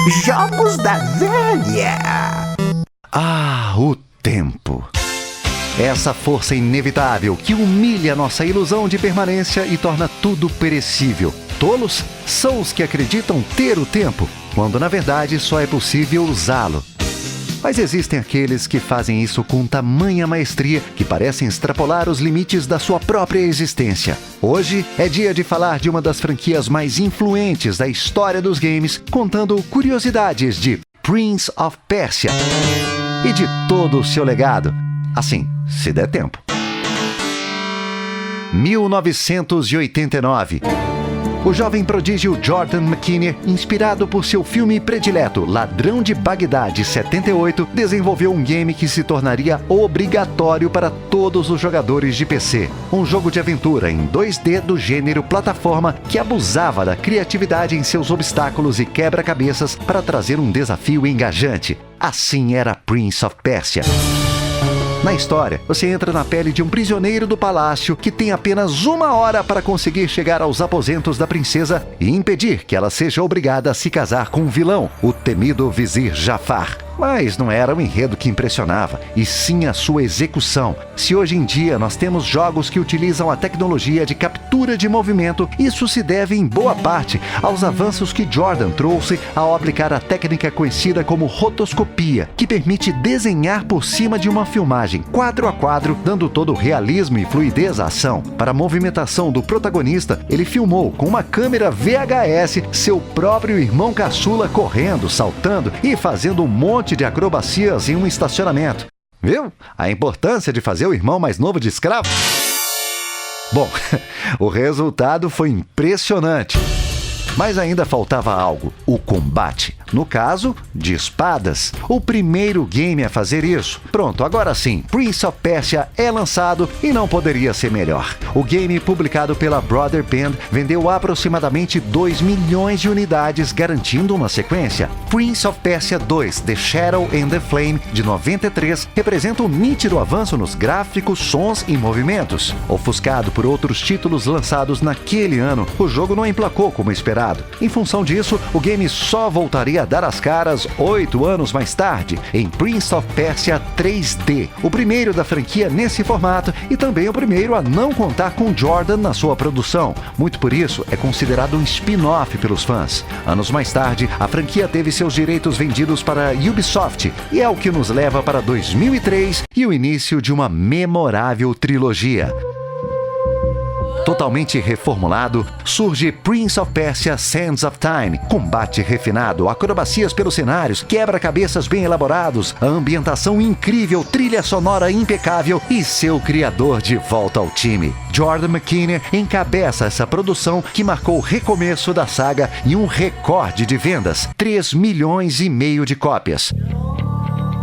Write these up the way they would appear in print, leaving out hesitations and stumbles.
Jogos da Velha. Ah, o tempo. Essa força inevitável que humilha nossa ilusão de permanência e torna tudo perecível. Tolos são os que acreditam ter o tempo, quando na verdade só é possível usá-lo. Mas existem aqueles que fazem isso com tamanha maestria que parecem extrapolar os limites da sua própria existência. Hoje é dia de falar de uma das franquias mais influentes da história dos games, contando curiosidades de Prince of Persia e de todo o seu legado. Assim, se der tempo. 1989. O jovem prodígio Jordan McKinney, inspirado por seu filme predileto Ladrão de Bagdá de 78, desenvolveu um game que se tornaria obrigatório para todos os jogadores de PC. Um jogo de aventura em 2D do gênero plataforma que abusava da criatividade em seus obstáculos e quebra-cabeças para trazer um desafio engajante. Assim era Prince of Persia. Na história, você entra na pele de um prisioneiro do palácio que tem apenas 1 hora para conseguir chegar aos aposentos da princesa e impedir que ela seja obrigada a se casar com um vilão, o temido vizir Jafar. Mas não era o enredo que impressionava, e sim a sua execução. Se hoje em dia nós temos jogos que utilizam a tecnologia de captura de movimento, isso se deve em boa parte aos avanços que Jordan trouxe ao aplicar a técnica conhecida como rotoscopia, que permite desenhar por cima de uma filmagem quadro a quadro, dando todo o realismo e fluidez à ação. Para a movimentação do protagonista, ele filmou com uma câmera VHS seu próprio irmão caçula correndo, saltando e fazendo um monte de acrobacias em um estacionamento. Viu? A importância de fazer o irmão mais novo de escravo? Bom, o resultado foi impressionante. Mas ainda faltava algo: o combate. No caso, de espadas. O primeiro game a fazer isso. Pronto, agora sim, Prince of Persia é lançado e não poderia ser melhor. O game, publicado pela Brother Band, vendeu aproximadamente 2 milhões de unidades, garantindo uma sequência. Prince of Persia 2, The Shadow and the Flame, de 93, representa um nítido avanço nos gráficos, sons e movimentos. Ofuscado por outros títulos lançados naquele ano, o jogo não emplacou como esperado. Em função disso, o game só voltaria a dar as caras 8 anos mais tarde, em Prince of Persia 3D, o primeiro da franquia nesse formato e também o primeiro a não contar com Jordan na sua produção. Muito por isso, é considerado um spin-off pelos fãs. Anos mais tarde, a franquia teve seus direitos vendidos para a Ubisoft e é o que nos leva para 2003 e o início de uma memorável trilogia. Totalmente reformulado, surge Prince of Persia Sands of Time. Combate refinado, acrobacias pelos cenários, quebra-cabeças bem elaborados, a ambientação incrível, trilha sonora impecável e seu criador de volta ao time. Jordan McKinney encabeça essa produção que marcou o recomeço da saga e um recorde de vendas: 3,5 milhões de cópias.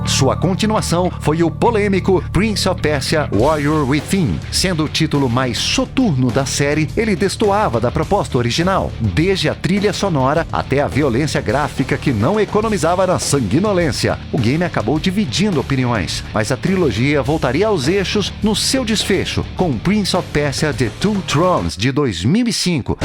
Sua continuação foi o polêmico Prince of Persia Warrior Within. Sendo o título mais soturno da série, ele destoava da proposta original, desde a trilha sonora até a violência gráfica que não economizava na sanguinolência. O game acabou dividindo opiniões, mas a trilogia voltaria aos eixos no seu desfecho, com Prince of Persia The Two Thrones, de 2005.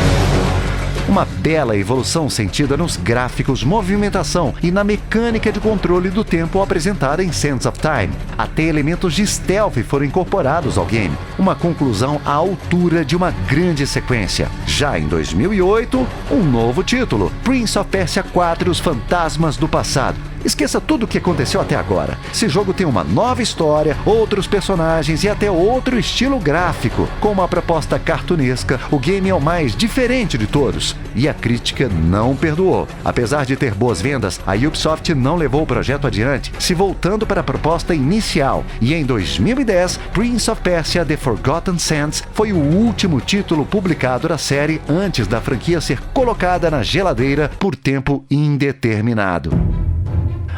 Uma bela evolução sentida nos gráficos, movimentação e na mecânica de controle do tempo apresentada em Sands of Time. Até elementos de stealth foram incorporados ao game. Uma conclusão à altura de uma grande sequência. Já em 2008, um novo título, Prince of Persia 4, Os Fantasmas do Passado. Esqueça tudo o que aconteceu até agora. Esse jogo tem uma nova história, outros personagens e até outro estilo gráfico. Com uma proposta cartunesca, o game é o mais diferente de todos. E a crítica não perdoou. Apesar de ter boas vendas, a Ubisoft não levou o projeto adiante, se voltando para a proposta inicial. E em 2010, Prince of Persia The Forgotten Sands foi o último título publicado da série antes da franquia ser colocada na geladeira por tempo indeterminado.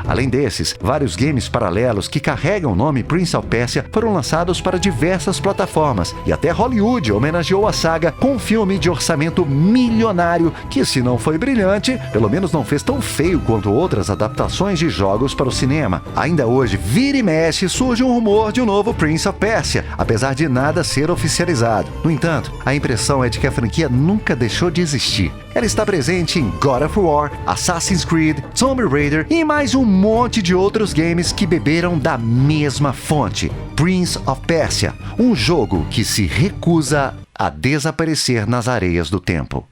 Além desses, vários games paralelos que carregam o nome Prince of Persia foram lançados para diversas plataformas, e até Hollywood homenageou a saga com um filme de orçamento milionário que, se não foi brilhante, pelo menos não fez tão feio quanto outras adaptações de jogos para o cinema. Ainda hoje, vira e mexe, surge um rumor de um novo Prince of Persia, apesar de nada ser oficializado. No entanto, a impressão é de que a franquia nunca deixou de existir. Ela está presente em God of War, Assassin's Creed, Tomb Raider e mais um monte de outros games que beberam da mesma fonte, Prince of Persia, um jogo que se recusa a desaparecer nas areias do tempo.